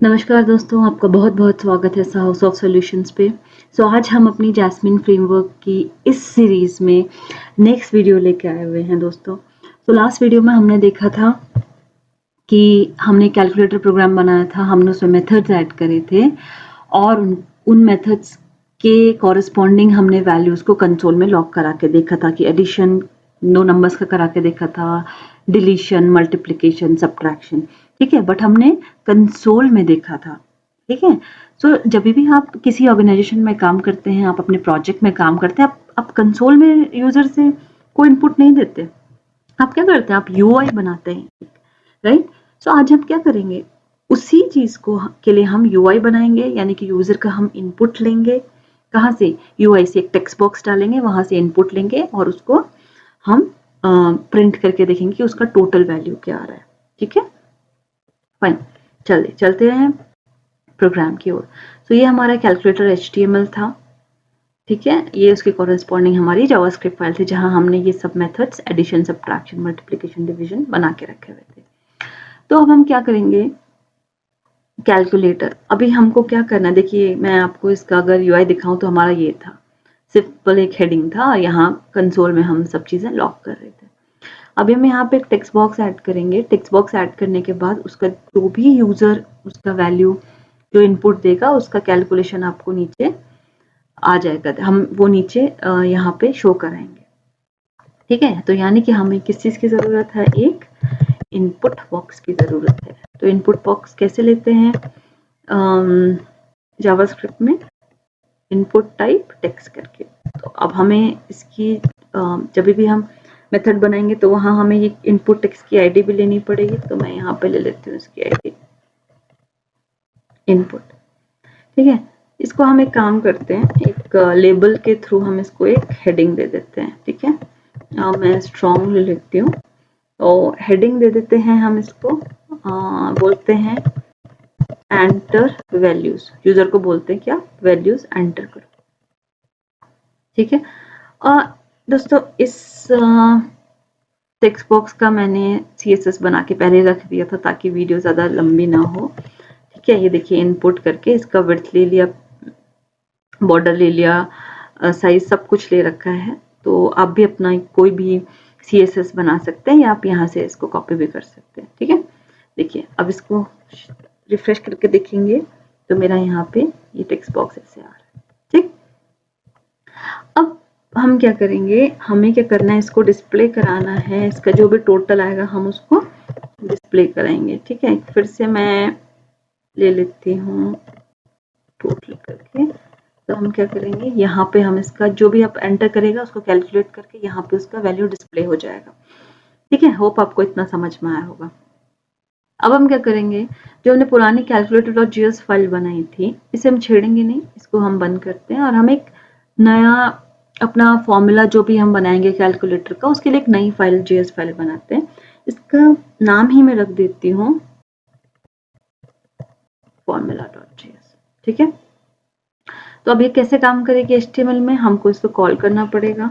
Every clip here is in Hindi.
नमस्कार दोस्तों, आपका बहुत बहुत स्वागत है हाउस ऑफ सॉल्यूशंस पे। आज हम अपनी जैस्मिन फ्रेमवर्क की इस सीरीज़ में नेक्स्ट वीडियो लेके आए हुए हैं दोस्तों। लास्ट वीडियो में हमने देखा था कि हमने कैलकुलेटर प्रोग्राम बनाया था, हमने उसमें मेथड्स ऐड करे थे और उन मेथड्स के कॉरेस्पॉन्डिंग हमने वैल्यूज़ को कंसोल में लॉक करा के देखा था कि एडिशन 2 नंबर्स का करा के देखा था, डिलीशन, मल्टीप्लिकेशन, सब्ट्रैक्शन, ठीक है। बट हमने कंसोल में देखा था, ठीक है। जब भी आप किसी ऑर्गेनाइजेशन में काम करते हैं, आप अपने प्रोजेक्ट में काम करते हैं, आप कंसोल में यूजर से कोई इनपुट नहीं देते। आप क्या करते हैं? आप यूआई बनाते हैं, राइट। आज हम क्या करेंगे, उसी चीज को के लिए हम यूआई बनाएंगे, यानी कि यूजर का हम इनपुट लेंगे। कहाँ से? यूआई से एक टेक्स्ट बॉक्स डालेंगे, वहां से इनपुट लेंगे और उसको हम प्रिंट करके देखेंगे कि उसका टोटल वैल्यू क्या आ रहा है, ठीक है। फाइन, चलते हैं प्रोग्राम की ओर। ये हमारा कैलकुलेटर HTML था, ठीक है। ये उसके कॉरेस्पॉन्डिंग हमारी जावास्क्रिप्ट फाइल थी, जहां हमने ये सब methods addition, subtraction, multiplication, division बना के रखे हुए थे। तो अब हम क्या करेंगे, कैलकुलेटर। अभी हमको क्या करना है, देखिए मैं आपको इसका अगर यूआई दिखाऊं तो हमारा ये था, सिंपल एक हेडिंग था और यहाँ कंसोल में हम सब चीजें लॉक कर रहे थे। अभी हम यहाँ पे एक टेक्स्ट बॉक्स ऐड करेंगे। टेक्स्ट बॉक्स ऐड करने के बाद उसका जो भी यूजर उसका वैल्यू जो इनपुट देगा, उसका कैलकुलेशन आपको नीचे आ जाएगा, हम वो नीचे यहाँ पे शो कराएंगे, ठीक है। तो यानी कि हमें किस चीज की जरूरत है, एक इनपुट बॉक्स की जरूरत है। तो इनपुट बॉक्स कैसे लेते हैं, जावास्क्रिप्ट में इनपुट टाइप टेक्स्ट करके। तो अब हमें इसकी जब भी हम मेथड बनाएंगे तो वहां हमें ये इनपुट टेक्स्ट की आईडी भी लेनी पड़ेगी। तो मैं यहाँ पे ले लेती हूँ इसकी आईडी इनपुट, ठीक है। इसको हम एक काम करते हैं, एक लेबल के थ्रू हम इसको एक हेडिंग दे देते हैं, ठीक है। मैं स्ट्रॉन्ग ले लेती हूँ। तो हेडिंग दे देते हैं हम इसको, बोलते हैं एंटर वैल्यूज। यूजर को बोलते हैं क्या, वैल्यूज एंटर करो, ठीक है। दोस्तों इस टेक्स्ट बॉक्स का मैंने CSS बना के पहले रख दिया था ताकि वीडियो ज़्यादा लंबी ना हो, ठीक है। ये देखिए इनपुट करके इसका विड्थ ले लिया, बॉर्डर ले लिया, साइज सब कुछ ले रखा है। तो आप भी अपना कोई भी CSS बना सकते हैं या आप यहाँ से इसको कॉपी भी कर सकते हैं, ठीक है। देखिए अब इसको रिफ्रेश करके देखेंगे तो मेरा यहाँ पे ये टेक्स्ट बॉक्स ऐसे आ रहा है, ठीक। अब हम क्या करेंगे, हमें क्या करना है, इसको डिस्प्ले कराना है। इसका जो भी टोटल आएगा हम उसको डिस्प्ले कराएंगे, ठीक है। फिर से मैं ले लेती हूँ टोटल करके। तो हम क्या करेंगे, यहाँ पे हम इसका जो भी आप एंटर करेगा उसको कैलकुलेट करके यहाँ पे उसका वैल्यू डिस्प्ले हो जाएगा, ठीक है। होप आपको इतना समझ में आया होगा। अब हम क्या करेंगे, जो हमने पुरानी calculator.js फाइल बनाई थी, इसे हम छेड़ेंगे नहीं, इसको हम बंद करते हैं और हम एक नया अपना फॉर्मूला जो भी हम बनाएंगे कैलकुलेटर का, उसके लिए एक नई फाइल JS फाइल बनाते हैं। इसका नाम ही मैं रख देती हूँ formula.js, ठीक है। तो अब ये कैसे काम करेगी HTML में, हमको इसको कॉल करना पड़ेगा,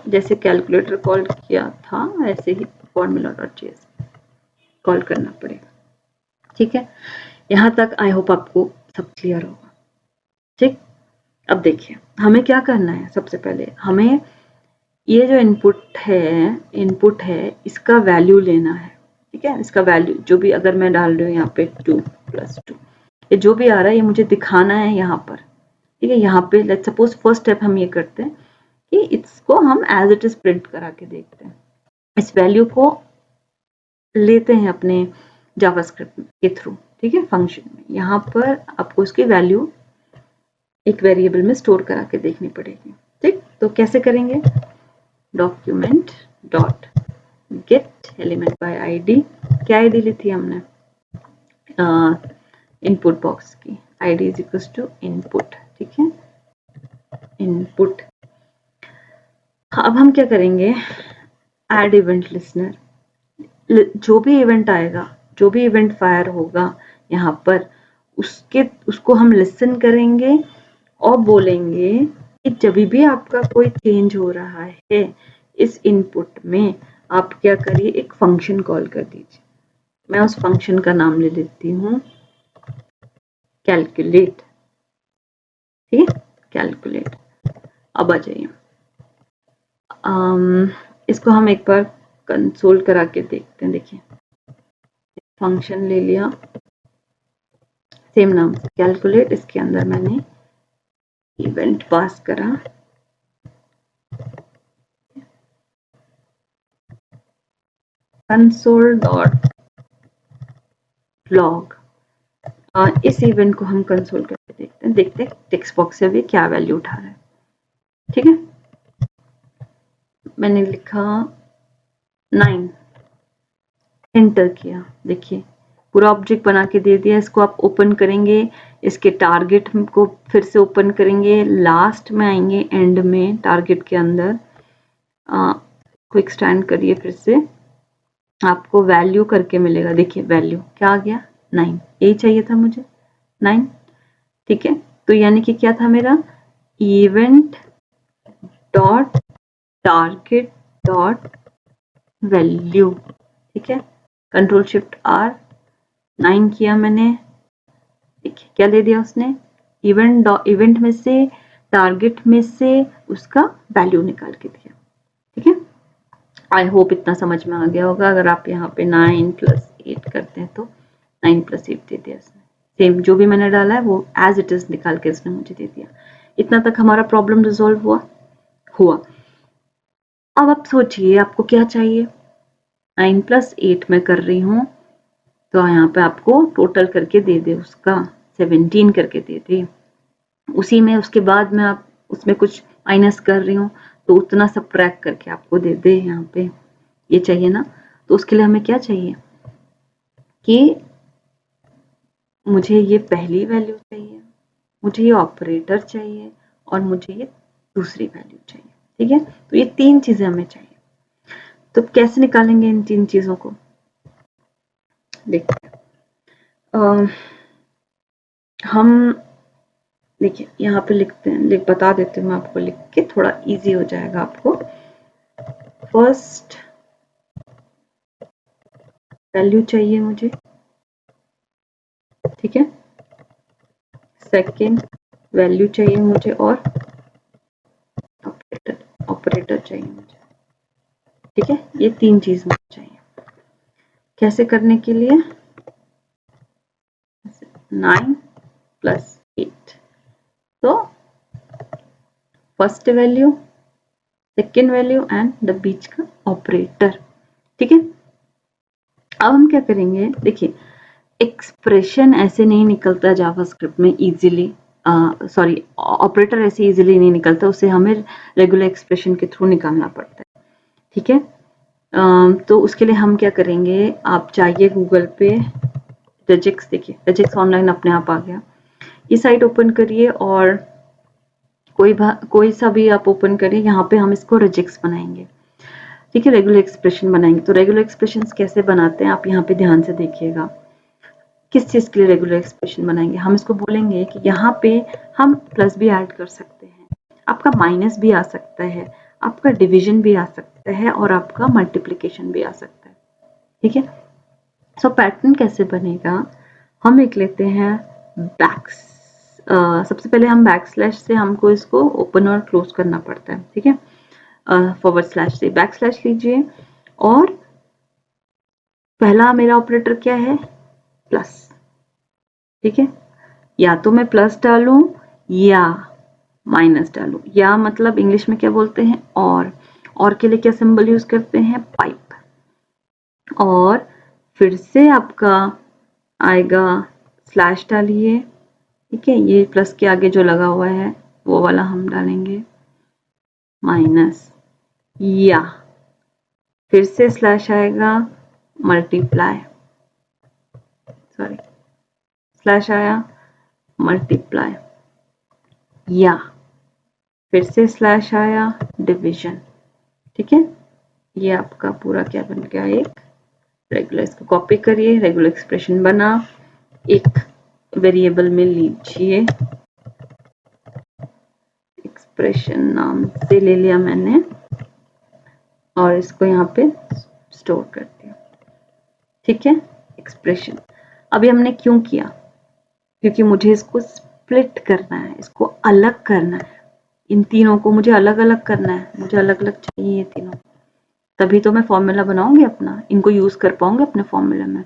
जैसे कैलकुलेटर कॉल किया था ऐसे ही formula.js कॉल करना पड़ेगा, ठीक है। यहाँ तक आई होप आपको सब क्लियर होगा, ठीक। अब देखिए हमें क्या करना है, सबसे पहले हमें ये जो इनपुट है इसका वैल्यू लेना है, ठीक है। इसका वैल्यू जो भी, अगर मैं डाल रही हूँ यहाँ पे 2 + 2, ये जो भी आ रहा है ये मुझे दिखाना है यहाँ पर, ठीक है। यहाँ पे लेट्स सपोज फर्स्ट स्टेप हम ये करते हैं कि इसको हम एज इट इज प्रिंट करा के देखते हैं। इस वैल्यू को लेते हैं अपने जावास्क्रिप्ट के थ्रू, ठीक है, फंक्शन में। यहाँ पर आपको इसकी वैल्यू एक वेरिएबल में स्टोर करा के देखनी पड़ेगी, ठीक। तो कैसे करेंगे, document dot get element by ID. क्या आईडी ली थी हमने, इनपुट बॉक्स की ID is equal to input, ठीक है, इनपुट। अब हम क्या करेंगे, ऐड इवेंट लिसनर। जो भी इवेंट आएगा, जो भी इवेंट फायर होगा यहाँ पर, उसको हम लिसन करेंगे और बोलेंगे कि जब भी आपका कोई चेंज हो रहा है इस इनपुट में, आप क्या करिए, एक फंक्शन कॉल कर दीजिए, मैं उस फंक्शन का नाम ले लेती हूँ कैलकुलेट। ठीक है, कैलकुलेट। अब आ जाइए, इसको हम एक बार कंसोल करा के देखते हैं। देखिए, फंक्शन ले लिया सेम नाम से कैलकुलेट, इसके अंदर मैंने इवेंट पास करा, कंसोल डॉट लॉग। इस इवेंट को हम कंसोल करके देखते हैं टेक्स्ट बॉक्स से भी क्या वैल्यू उठा रहा है। ठीक है, मैंने लिखा 9, एंटर किया। देखिए, पूरा ऑब्जेक्ट बना के दे दिया। इसको आप ओपन करेंगे, इसके टारगेट को फिर से ओपन करेंगे, लास्ट में आएंगे, एंड में टारगेट के अंदर को एक्सटेंड करिए, फिर से आपको वैल्यू करके मिलेगा। देखिए वैल्यू क्या आ गया, 9। यही चाहिए था मुझे, 9। ठीक है, तो यानी कि क्या था मेरा, event dot target dot value. ठीक है, कंट्रोल शिफ्ट आर, 9 किया मैंने। देखिए क्या दे दिया उसने, इवेंट में से, टारगेट में से उसका वैल्यू निकाल के दिया। ठीक है, आई होप इतना समझ में आ गया होगा। अगर आप यहाँ पे 9 + 8 करते हैं तो 9 + 8 दे दिया इसने। सेम जो भी मैंने डाला है वो एज इट इज निकाल के इसने मुझे दे दिया। इतना तक हमारा प्रॉब्लम रिजॉल्व हुआ। अब आप सोचिए आपको क्या चाहिए। 9 + 8 में कर रही हूँ, तो यहाँ पे आपको टोटल करके दे दे, उसका 17 करके दे दे। उसी में उसके बाद में आप उसमें कुछ माइनस कर रही हूँ, तो उतना सब्ट्रैक्ट करके आपको दे दे। यहाँ पे ये चाहिए ना, तो उसके लिए हमें क्या चाहिए कि मुझे ये पहली वैल्यू चाहिए, मुझे ये ऑपरेटर चाहिए, और मुझे ये दूसरी वैल्यू चाहिए। ठीक है, तो ये 3 चीजें हमें चाहिए। तो कैसे निकालेंगे इन 3 चीजों को, देखिए हम देखिए यहाँ पे लिखते हैं, बता देते हैं मैं आपको लिख के, थोड़ा इजी हो जाएगा आपको। फर्स्ट वैल्यू चाहिए मुझे, ठीक है, सेकंड वैल्यू चाहिए मुझे, और ऑपरेटर चाहिए मुझे। ठीक है, ये 3 चीज मुझे चाहिए। कैसे करने के लिए, 9 + 8, तो first value, second value and the beach का ऑपरेटर। ठीक है, अब हम क्या करेंगे, देखिए एक्सप्रेशन ऐसे नहीं निकलता जावास्क्रिप्ट में इजीली, सॉरी ऑपरेटर ऐसे इजीली नहीं निकलता, उसे हमें रेगुलर एक्सप्रेशन के थ्रू निकालना पड़ता है। ठीक है, तो उसके लिए हम क्या करेंगे, आप जाइए गूगल पे, रेजिक्स, देखिए रेजिक्स ऑनलाइन अपने आप आ गया। ये साइट ओपन करिए और कोई सा भी आप ओपन करिए, यहाँ पे हम इसको रेजिक्स बनाएंगे। ठीक है, रेगुलर एक्सप्रेशन बनाएंगे। तो रेगुलर एक्सप्रेशन कैसे बनाते हैं आप यहाँ पे ध्यान से देखिएगा। किस चीज़ के लिए रेगुलर एक्सप्रेशन बनाएंगे, हम इसको बोलेंगे कि यहाँ पे हम प्लस भी ऐड कर सकते हैं, आपका माइनस भी आ सकता है, आपका डिवीजन भी आ सकता है, और आपका मल्टीप्लिकेशन भी आ सकता है। ठीक है, सो पैटर्न कैसे बनेगा, हम लिख लेते हैं बैक्स, सबसे पहले हम बैकस्लैश से हमको इसको ओपन और क्लोज करना पड़ता है। ठीक है, फॉरवर्ड स्लैश से बैकस्लैश लीजिए, और पहला मेरा ऑपरेटर क्या है, प्लस। ठीक है, या तो मैं प्लस डालूं या माइनस डालूं, या मतलब इंग्लिश में क्या बोलते हैं, और के लिए क्या सिंबल यूज करते हैं, पाइप। और फिर से आपका आएगा स्लैश डालिए। ठीक है, ये प्लस के आगे जो लगा हुआ है वो वाला हम डालेंगे, माइनस, या फिर से स्लैश आएगा, मल्टीप्लाई, सॉरी स्लैश आया, मल्टीप्लाई, या फिर से स्लैश आया, डिवीजन। ठीक है, ये आपका पूरा क्या बन गया, एक रेगुलर। इसको कॉपी करिए, रेगुलर एक्सप्रेशन बना, एक वेरिएबल में लीजिए, एक्सप्रेशन नाम से ले लिया मैंने, और इसको यहाँ पे स्टोर कर दिया। ठीक है, एक्सप्रेशन। अभी हमने क्यों किया? क्योंकि मुझे इसको स्प्लिट करना है, इसको अलग करना है, इन तीनों को मुझे अलग अलग करना है, मुझे अलग अलग चाहिए ये तीनों, तभी तो मैं फॉर्मूला बनाऊंगी अपना, इनको यूज कर पाऊंगी अपने फॉर्मूला में।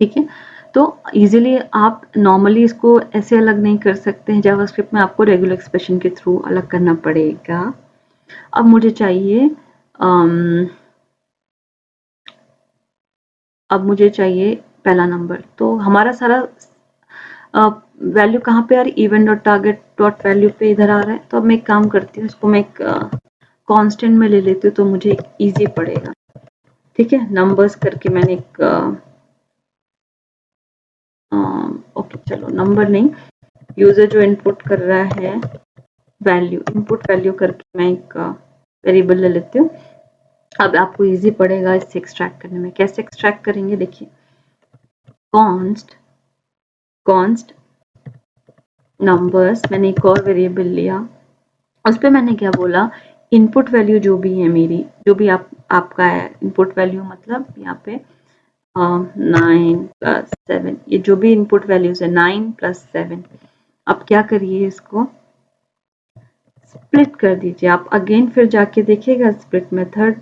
ठीक है, तो इजीली आप नॉर्मली इसको ऐसे अलग नहीं कर सकते हैं, जावास्क्रिप्ट में आपको रेगुलर एक्सप्रेशन के थ्रू अलग करना पड़ेगा। अब मुझे चाहिए पहला नंबर, तो हमारा सारा वैल्यू कहाँ पे आ रही, event dot target dot value पे इधर आ रहा है। तो अब मैं एक काम करती हूँ, इसको मैं एक कांस्टेंट में ले लेती हूँ, तो मुझे इजी पड़ेगा। ठीक है, नंबर्स करके मैंने एक ओके चलो नंबर नहीं, यूजर जो इनपुट कर रहा है वैल्यू, इनपुट वैल्यू करके मैं एक वेरिएबल ले लेती हूँ। अब आपको इजी पड़ेगा इससे एक्सट्रैक्ट करने में। कैसे एक्सट्रैक्ट करेंगे देखिए, कॉन्स्ट नंबर्स, मैंने एक और वेरिएबल लिया, उस पर मैंने क्या बोला, इनपुट वैल्यू जो भी है मेरी, जो भी आपका है इनपुट वैल्यू, मतलब यहाँ पे 9 + 7, ये जो भी इनपुट वैल्यूज है 9 + 7। अब क्या करिए, इसको स्प्लिट कर दीजिए। आप अगेन फिर जाके देखिएगा, स्प्लिट मेथड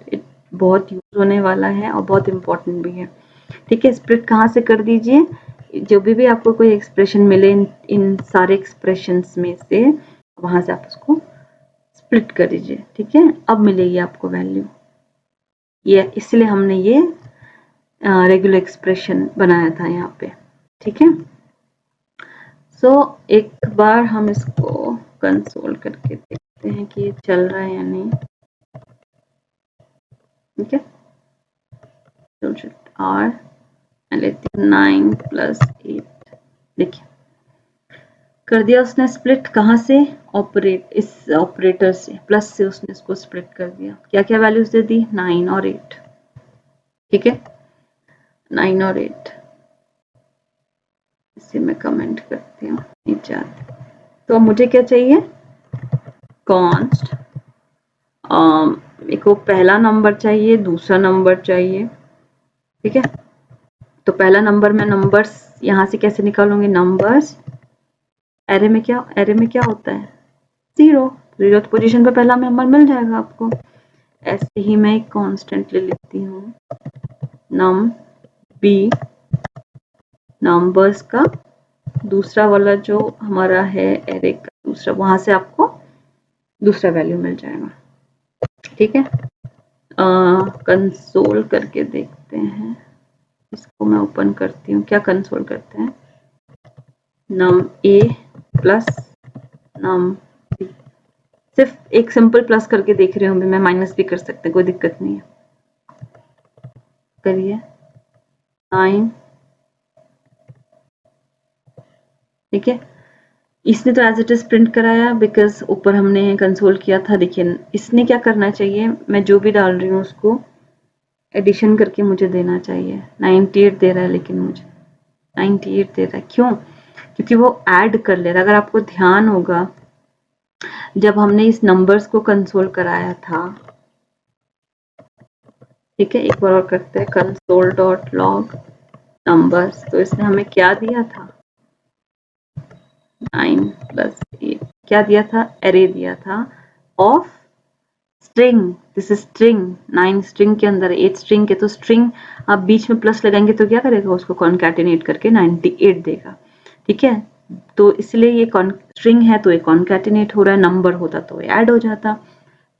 बहुत यूज होने वाला है और बहुत इंपॉर्टेंट भी है। ठीक है, स्प्लिट कहाँ से कर दीजिए, जो भी आपको कोई एक्सप्रेशन मिले इन सारे एक्सप्रेशंस में से, वहां से आप उसको स्प्लिट कर दीजिए। ठीक है, अब मिलेगी आपको वैल्यू, ये इसलिए हमने ये रेगुलर एक्सप्रेशन बनाया था यहाँ पे। ठीक है, सो एक बार हम इसको कंसोल करके देखते हैं कि ये चल रहा है या नहीं। ठीक है, आर मैं लेती हूँ 9 + 8, देखिए कर दिया उसने स्प्लिट। कहाँ से, इस ऑपरेटर से, प्लस से उसने इसको स्प्लिट कर दिया। क्या क्या वैल्यूज दे दी, 9 और 8। ठीक है, 9 और 8, इसे मैं कमेंट करती हूँ नीचे आते। तो मुझे क्या चाहिए, कॉन्स्ट, एक को पहला नंबर चाहिए, दूसरा नंबर चाहिए। ठीक है, तो पहला नंबर मैं नंबर्स यहाँ से कैसे निकालूंगी, नंबर्स, एरे में क्या होता है, 0 पोजीशन पे पहला नंबर मिल जाएगा आपको। ऐसे ही मैं एक कांस्टेंट ले लेती हूँ, नम बी, नंबर्स का दूसरा वाला जो हमारा है एरे का दूसरा, वहां से आपको दूसरा वैल्यू मिल जाएगा। ठीक है, कंसोल करके देखते हैं, इसको मैं ओपन करती हूँ। क्या कंसोल करते हैं, नम ए प्लस नम बी, सिर्फ एक सिंपल प्लस करके देख रहे होंगे, मैं माइनस भी कर सकते हैं, कोई दिक्कत नहीं है। करिए 9, ठीक है, इसने तो एज इट इज प्रिंट कराया बिकॉज ऊपर हमने कंसोल किया था। देखिए इसने क्या करना चाहिए, मैं जो भी डाल रही हूँ उसको एडिशन करके मुझे देना चाहिए। 98 दे रहा है, लेकिन मुझे 98 दे रहा है, क्यों, क्योंकि वो ऐड कर ले रहा है। अगर आपको ध्यान होगा, जब हमने इस नंबर्स को कंसोल कराया था, ठीक है, एक बार और करते हैं, कंसोल डॉट लॉग नंबर्स, तो इसने हमें क्या दिया था, 9 + 8, क्या दिया था, एरे दिया था of string, this is string, 9 string के अंदर 8 स्ट्रिंग के, तो स्ट्रिंग आप बीच में प्लस लगाएंगे तो क्या करेगा, उसको कॉन्कैटिनेट करके 98 देगा। ठीक है, तो इसलिए ये स्ट्रिंग है तो ये कॉन्कैटिनेट हो रहा है, नंबर होता तो ये ऐड हो जाता।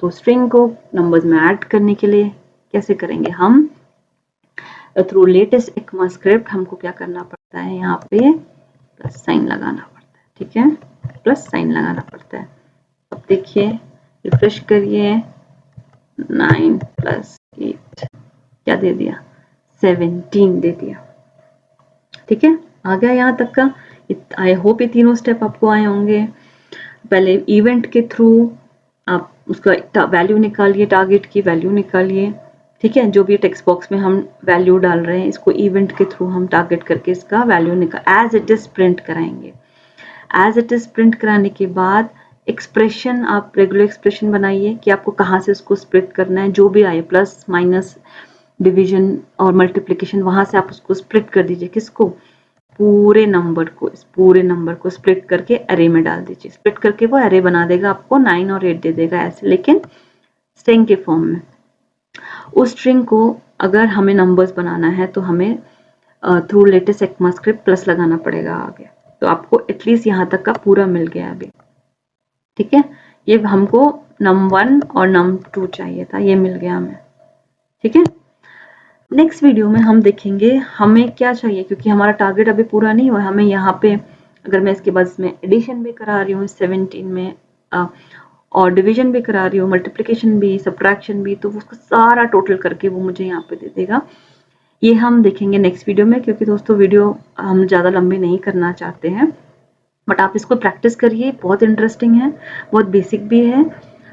तो स्ट्रिंग को नंबर्स में ऐड करने के लिए कैसे करेंगे हम, थ्रू लेटेस्ट ECMA स्क्रिप्ट हमको क्या करना पड़ता है, यहाँ पे प्लस साइन लगाना पड़ता है। ठीक है, प्लस साइन लगाना पड़ता है। अब देखिए रिफ्रेश करिए, 9 + 8 क्या दे दिया, 17 दे दिया। ठीक है, आ गया यहाँ तक का। आई होप ये तीनों स्टेप आपको आए होंगे। पहले इवेंट के थ्रू आप उसका वैल्यू निकालिए, टारगेट की वैल्यू निकालिए। ठीक है, जो भी टेक्स्ट बॉक्स में हम वैल्यू डाल रहे हैं, इसको इवेंट के थ्रू हम टारगेट करके इसका वैल्यू निकाल एज इट इज प्रिंट कराएंगे। एज इट इज प्रिंट कराने के बाद एक्सप्रेशन, आप रेगुलर एक्सप्रेशन बनाइए कि आपको कहाँ से उसको स्प्लिट करना है, जो भी आए, प्लस माइनस डिवीजन और मल्टीप्लिकेशन, वहां से आप उसको स्प्लिट कर दीजिए। किसको? पूरे नंबर को। इस पूरे नंबर को स्प्लिट करके अरे में डाल दीजिए। स्प्लिट करके वो अरे बना देगा, आपको 9 और 8 दे देगा ऐसे, लेकिन स्ट्रिंग के फॉर्म में। उस स्ट्रिंग को अगर हमें नंबर्स बनाना है तो हमें थ्रू लेटेस्ट ECMAScript प्लस लगाना पड़ेगा आगे। तो आपको एटलीस्ट यहाँ तक का पूरा मिल गया अभी, ठीक है। ये हमको num1 और num2 चाहिए था, ये मिल गया हमें, ठीक है। नेक्स्ट वीडियो में हम देखेंगे हमें क्या चाहिए, क्योंकि हमारा टारगेट अभी पूरा नहीं हुआ है। हमें यहाँ पे अगर मैं इसके बाद में एडिशन भी करा रही हूँ 17 में और डिवीजन भी करा रही हूँ, मल्टीप्लिकेशन भी, सब्ट्रैक्शन भी, तो उसका सारा टोटल करके वो मुझे यहाँ पे दे देगा। ये हम देखेंगे नेक्स्ट वीडियो में, क्योंकि दोस्तों वीडियो हम ज़्यादा लंबी नहीं करना चाहते हैं, बट आप इसको प्रैक्टिस करिए। बहुत इंटरेस्टिंग है, बहुत बेसिक भी है,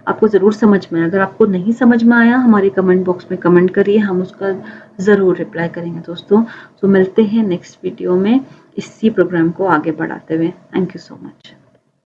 आपको ज़रूर समझ में। अगर आपको नहीं समझ में आया, हमारे कमेंट बॉक्स में कमेंट करिए, हम उसका ज़रूर रिप्लाई करेंगे दोस्तों। तो मिलते हैं नेक्स्ट वीडियो में इसी प्रोग्राम को आगे बढ़ाते हुए। Thank you so much.